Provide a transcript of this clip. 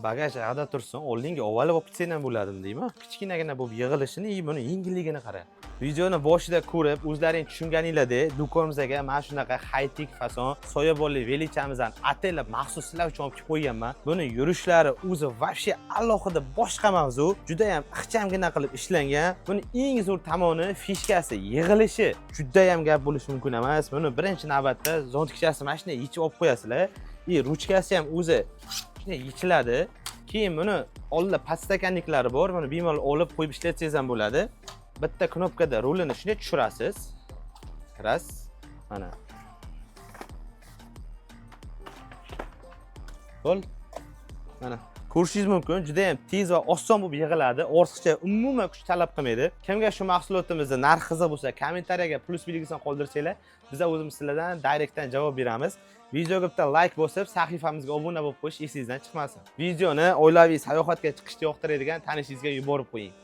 bagaj ag'da tursin, oldinga ovalib olib ketsa ham bo'ladimi deymi? Kichkinagina bo'lib yig'ilishini, buni yengilligini qara. Videoni boshida ko'rib, o'zlaring tushunganinglarda, do'konimizga mana shunaqa high-tech fason soyabonli velichamizni ataylab maxsus sizlar uchun olib kelib qo'yganman. Buni yurishlari o'zi вообще alohida boshqa mavzu, juda ham ixchamgina qilib ishlangan. Buni eng zo'r tomoni fishkasi yig'ilishi juda ham gap bo'lishi mumkin emas. Buni birinchi navbatda zontkichasi mana shunday yechib olib qo'yasizlar. Ruchkasi ham o'zi yechiladi. Keyin buni oldida podstakanniklari bor. Buni bemalol olib qo'yib ishlatsangiz ham bo'ladi. Bitta knopkada rulini shunday tushirasiz. Ras, mana. Qo'l. Mana. Ko'rishingiz mumkin, juda ham tez va oson bo'lib yig'iladi. Ortiqcha umuman kuch talab qilmaydi. Kimga shu mahsulotimizning narxi qiziq bo'lsa, kommentariyaga plus belgisini qoldirsanglar, biz o'zimiz sizlardan direktdan javob beramiz. Videoga bitta like bosib, sahifamizga obuna bo'lib qo'yish esingizdan chiqmasin. Videoni oilaviy sayohatga chiqishda yoqtiradigan tanishingizga yuborib qo'ying.